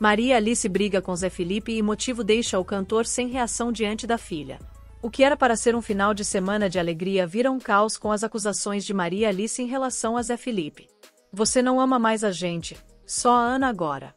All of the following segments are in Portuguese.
Maria Alice briga com Zé Felipe e motivo deixa o cantor sem reação diante da filha. O que era para ser um final de semana de alegria vira um caos com as acusações de Maria Alice em relação a Zé Felipe. Você não ama mais a gente, só a Ana agora.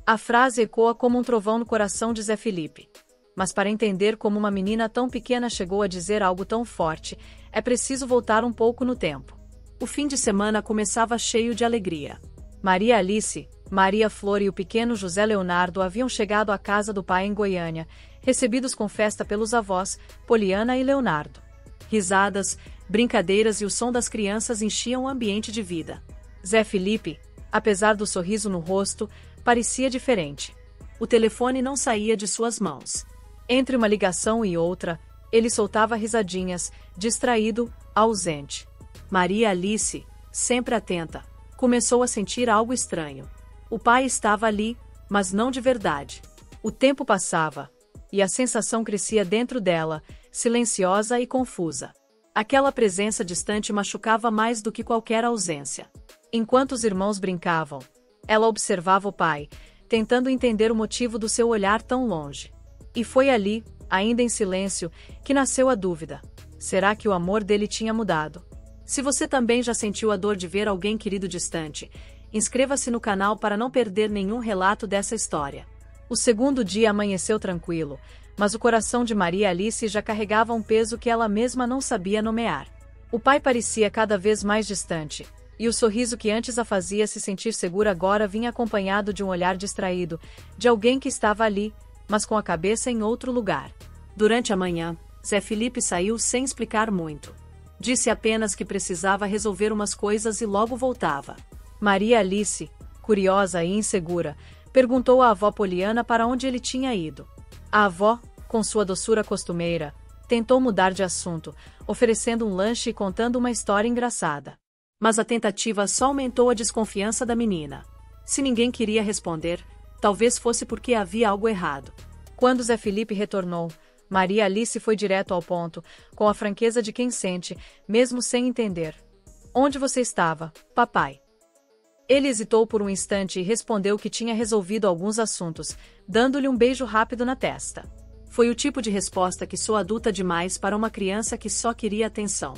A frase ecoa como um trovão no coração de Zé Felipe. Mas para entender como uma menina tão pequena chegou a dizer algo tão forte, é preciso voltar um pouco no tempo. O fim de semana começava cheio de alegria. Maria Alice, Maria Flor e o pequeno José Leonardo haviam chegado à casa do pai em Goiânia, recebidos com festa pelos avós, Poliana e Leonardo. Risadas, brincadeiras e o som das crianças enchiam o ambiente de vida. Zé Felipe, apesar do sorriso no rosto, parecia diferente. O telefone não saía de suas mãos. Entre uma ligação e outra, ele soltava risadinhas, distraído, ausente. Maria Alice, sempre atenta, começou a sentir algo estranho. O pai estava ali, mas não de verdade. O tempo passava, e a sensação crescia dentro dela, silenciosa e confusa. Aquela presença distante machucava mais do que qualquer ausência. Enquanto os irmãos brincavam, ela observava o pai, tentando entender o motivo do seu olhar tão longe. E foi ali, ainda em silêncio, que nasceu a dúvida. Será que o amor dele tinha mudado? Se você também já sentiu a dor de ver alguém querido distante, inscreva-se no canal para não perder nenhum relato dessa história. O segundo dia amanheceu tranquilo, mas o coração de Maria Alice já carregava um peso que ela mesma não sabia nomear. O pai parecia cada vez mais distante, e o sorriso que antes a fazia se sentir segura agora vinha acompanhado de um olhar distraído, de alguém que estava ali, mas com a cabeça em outro lugar. Durante a manhã, Zé Felipe saiu sem explicar muito. Disse apenas que precisava resolver umas coisas e logo voltava. Maria Alice, curiosa e insegura, perguntou à avó Poliana para onde ele tinha ido. A avó, com sua doçura costumeira, tentou mudar de assunto, oferecendo um lanche e contando uma história engraçada. Mas a tentativa só aumentou a desconfiança da menina. Se ninguém queria responder, talvez fosse porque havia algo errado. Quando Zé Felipe retornou, Maria Alice foi direto ao ponto, com a franqueza de quem sente, mesmo sem entender. Onde você estava, papai? Ele hesitou por um instante e respondeu que tinha resolvido alguns assuntos, dando-lhe um beijo rápido na testa. Foi o tipo de resposta que soa adulta demais para uma criança que só queria atenção.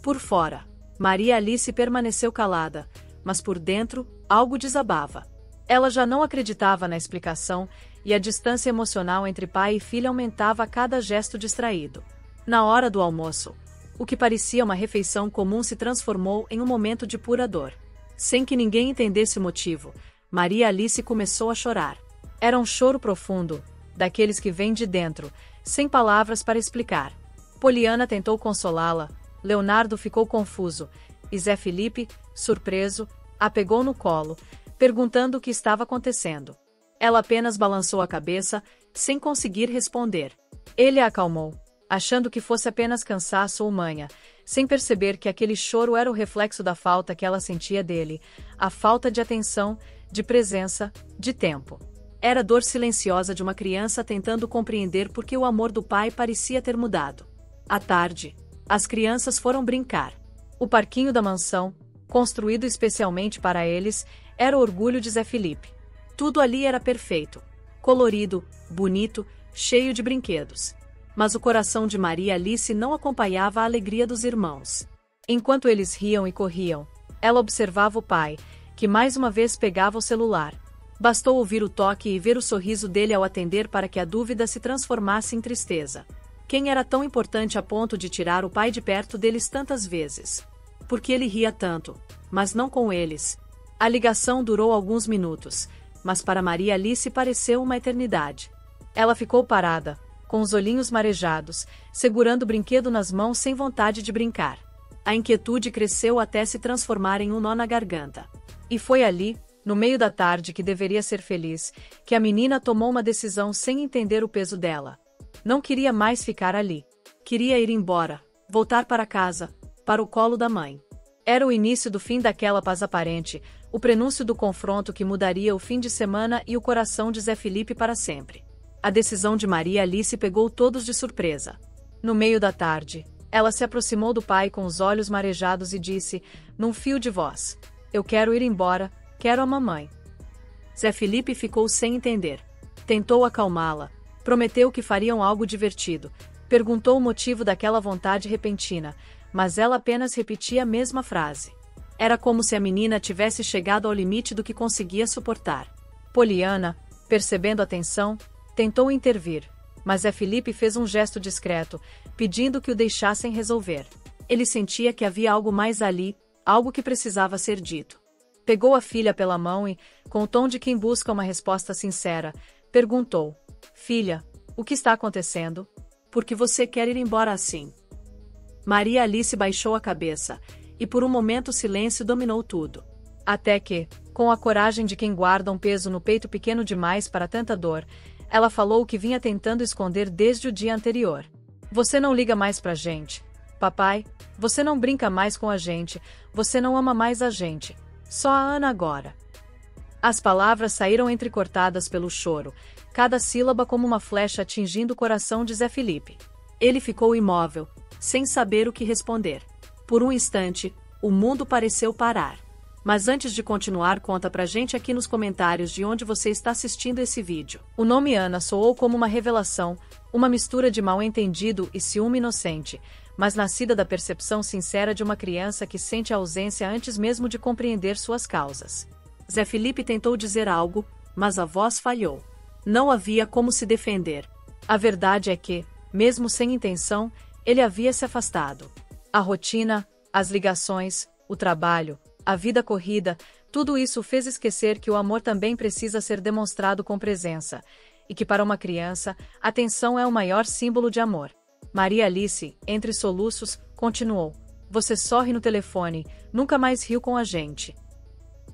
Por fora, Maria Alice permaneceu calada, mas por dentro, algo desabava. Ela já não acreditava na explicação, e a distância emocional entre pai e filha aumentava a cada gesto distraído. Na hora do almoço, o que parecia uma refeição comum se transformou em um momento de pura dor. Sem que ninguém entendesse o motivo, Maria Alice começou a chorar. Era um choro profundo, daqueles que vêm de dentro, sem palavras para explicar. Poliana tentou consolá-la, Leonardo ficou confuso, e Zé Felipe, surpreso, a pegou no colo, perguntando o que estava acontecendo. Ela apenas balançou a cabeça, sem conseguir responder. Ele a acalmou, achando que fosse apenas cansaço ou manha, sem perceber que aquele choro era o reflexo da falta que ela sentia dele, a falta de atenção, de presença, de tempo. Era a dor silenciosa de uma criança tentando compreender por que o amor do pai parecia ter mudado. À tarde, as crianças foram brincar. O parquinho da mansão, construído especialmente para eles, era o orgulho de Zé Felipe. Tudo ali era perfeito, colorido, bonito, cheio de brinquedos. Mas o coração de Maria Alice não acompanhava a alegria dos irmãos. Enquanto eles riam e corriam, ela observava o pai, que mais uma vez pegava o celular. Bastou ouvir o toque e ver o sorriso dele ao atender para que a dúvida se transformasse em tristeza. Quem era tão importante a ponto de tirar o pai de perto deles tantas vezes? Por que ele ria tanto, mas não com eles? A ligação durou alguns minutos, mas para Maria Alice pareceu uma eternidade. Ela ficou parada, com os olhinhos marejados, segurando o brinquedo nas mãos sem vontade de brincar. A inquietude cresceu até se transformar em um nó na garganta. E foi ali, no meio da tarde que deveria ser feliz, que a menina tomou uma decisão sem entender o peso dela. Não queria mais ficar ali. Queria ir embora, voltar para casa, para o colo da mãe. Era o início do fim daquela paz aparente, o prenúncio do confronto que mudaria o fim de semana e o coração de Zé Felipe para sempre. A decisão de Maria Alice pegou todos de surpresa. No meio da tarde, ela se aproximou do pai com os olhos marejados e disse, num fio de voz: "Eu quero ir embora, quero a mamãe." Zé Felipe ficou sem entender. Tentou acalmá-la. Prometeu que fariam algo divertido. Perguntou o motivo daquela vontade repentina, mas ela apenas repetia a mesma frase. Era como se a menina tivesse chegado ao limite do que conseguia suportar. Poliana, percebendo a tensão, tentou intervir, mas Zé Felipe fez um gesto discreto, pedindo que o deixassem resolver. Ele sentia que havia algo mais ali, algo que precisava ser dito. Pegou a filha pela mão e, com o tom de quem busca uma resposta sincera, perguntou: "Filha, o que está acontecendo? Por que você quer ir embora assim?" Maria Alice baixou a cabeça, e por um momento o silêncio dominou tudo. Até que, com a coragem de quem guarda um peso no peito pequeno demais para tanta dor, ela falou o que vinha tentando esconder desde o dia anterior. "Você não liga mais pra gente. Papai, você não brinca mais com a gente, você não ama mais a gente. Só a Ana agora." As palavras saíram entrecortadas pelo choro, cada sílaba como uma flecha atingindo o coração de Zé Felipe. Ele ficou imóvel, sem saber o que responder. Por um instante, o mundo pareceu parar. Mas antes de continuar, conta pra gente aqui nos comentários de onde você está assistindo esse vídeo. O nome Ana soou como uma revelação, uma mistura de mal-entendido e ciúme inocente, mas nascida da percepção sincera de uma criança que sente a ausência antes mesmo de compreender suas causas. Zé Felipe tentou dizer algo, mas a voz falhou. Não havia como se defender. A verdade é que, mesmo sem intenção, ele havia se afastado. A rotina, as ligações, o trabalho, a vida corrida, tudo isso fez esquecer que o amor também precisa ser demonstrado com presença, e que para uma criança, atenção é o maior símbolo de amor. Maria Alice, entre soluços, continuou: "Você sorri no telefone, nunca mais riu com a gente."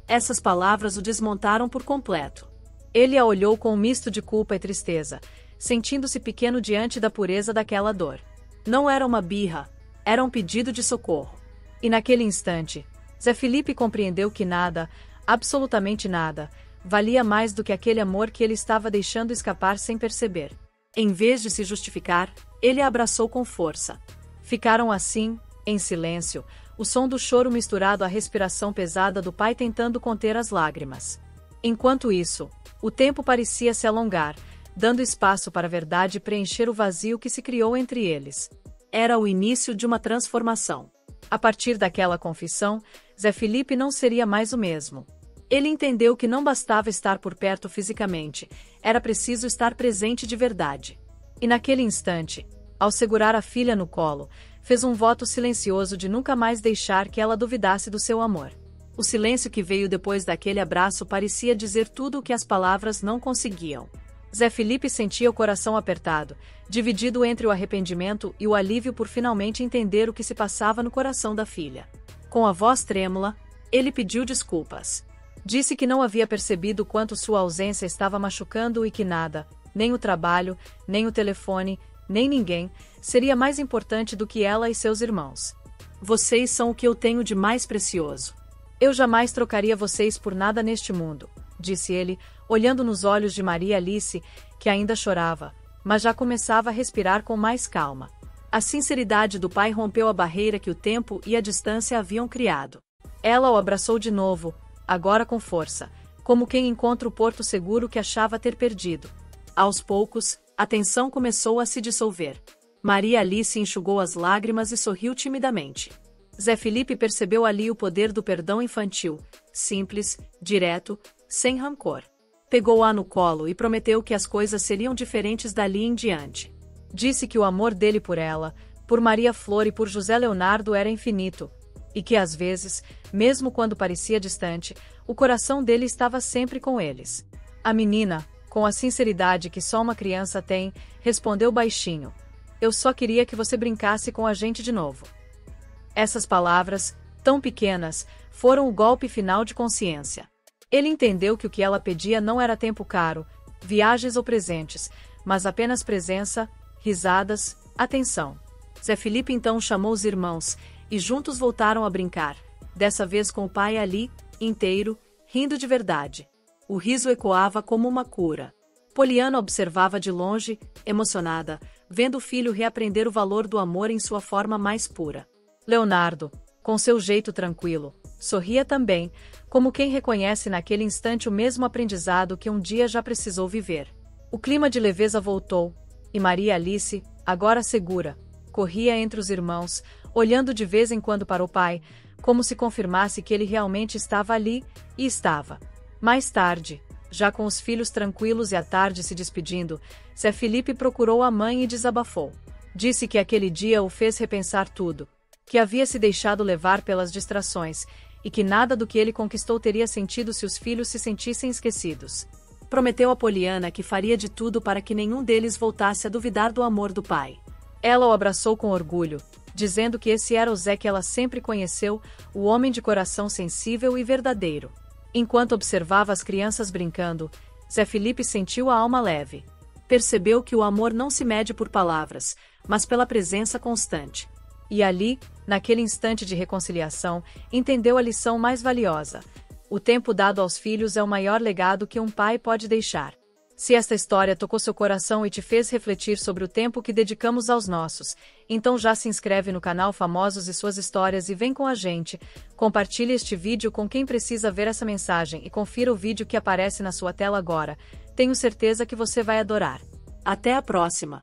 Essas palavras o desmontaram por completo. Ele a olhou com um misto de culpa e tristeza, sentindo-se pequeno diante da pureza daquela dor. Não era uma birra, era um pedido de socorro. E naquele instante, Zé Felipe compreendeu que nada, absolutamente nada, valia mais do que aquele amor que ele estava deixando escapar sem perceber. Em vez de se justificar, ele a abraçou com força. Ficaram assim, em silêncio, o som do choro misturado à respiração pesada do pai tentando conter as lágrimas. Enquanto isso, o tempo parecia se alongar, dando espaço para a verdade preencher o vazio que se criou entre eles. Era o início de uma transformação. A partir daquela confissão, Zé Felipe não seria mais o mesmo. Ele entendeu que não bastava estar por perto fisicamente, era preciso estar presente de verdade. E naquele instante, ao segurar a filha no colo, fez um voto silencioso de nunca mais deixar que ela duvidasse do seu amor. O silêncio que veio depois daquele abraço parecia dizer tudo o que as palavras não conseguiam. Zé Felipe sentia o coração apertado, dividido entre o arrependimento e o alívio por finalmente entender o que se passava no coração da filha. Com a voz trêmula, ele pediu desculpas. Disse que não havia percebido quanto sua ausência estava machucando e que nada, nem o trabalho, nem o telefone, nem ninguém, seria mais importante do que ela e seus irmãos. "Vocês são o que eu tenho de mais precioso. Eu jamais trocaria vocês por nada neste mundo", disse ele, olhando nos olhos de Maria Alice, que ainda chorava, mas já começava a respirar com mais calma. A sinceridade do pai rompeu a barreira que o tempo e a distância haviam criado. Ela o abraçou de novo, agora com força, como quem encontra o porto seguro que achava ter perdido. Aos poucos, a tensão começou a se dissolver. Maria Alice enxugou as lágrimas e sorriu timidamente. Zé Felipe percebeu ali o poder do perdão infantil, simples, direto, sem rancor. Pegou-a no colo e prometeu que as coisas seriam diferentes dali em diante. Disse que o amor dele por ela, por Maria Flor e por José Leonardo era infinito, e que às vezes, mesmo quando parecia distante, o coração dele estava sempre com eles. A menina, com a sinceridade que só uma criança tem, respondeu baixinho: "Eu só queria que você brincasse com a gente de novo." Essas palavras, tão pequenas, foram o golpe final de consciência. Ele entendeu que o que ela pedia não era tempo caro, viagens ou presentes, mas apenas presença, risadas, atenção. Zé Felipe então chamou os irmãos, e juntos voltaram a brincar, dessa vez com o pai ali, inteiro, rindo de verdade. O riso ecoava como uma cura. Poliana observava de longe, emocionada, vendo o filho reaprender o valor do amor em sua forma mais pura. Leonardo, Com seu jeito tranquilo, sorria também, como quem reconhece naquele instante o mesmo aprendizado que um dia já precisou viver. O clima de leveza voltou, e Maria Alice, agora segura, corria entre os irmãos, olhando de vez em quando para o pai, como se confirmasse que ele realmente estava ali, e estava. Mais tarde, já com os filhos tranquilos e à tarde se despedindo, Zé Felipe procurou a mãe e desabafou. Disse que aquele dia o fez repensar tudo, que havia se deixado levar pelas distrações, e que nada do que ele conquistou teria sentido se os filhos se sentissem esquecidos. Prometeu a Poliana que faria de tudo para que nenhum deles voltasse a duvidar do amor do pai. Ela o abraçou com orgulho, dizendo que esse era o Zé que ela sempre conheceu, o homem de coração sensível e verdadeiro. Enquanto observava as crianças brincando, Zé Felipe sentiu a alma leve. Percebeu que o amor não se mede por palavras, mas pela presença constante. E ali, naquele instante de reconciliação, entendeu a lição mais valiosa. O tempo dado aos filhos é o maior legado que um pai pode deixar. Se esta história tocou seu coração e te fez refletir sobre o tempo que dedicamos aos nossos, então já se inscreve no canal Famosos e Suas Histórias e vem com a gente. Compartilhe este vídeo com quem precisa ver essa mensagem e confira o vídeo que aparece na sua tela agora. Tenho certeza que você vai adorar. Até a próxima!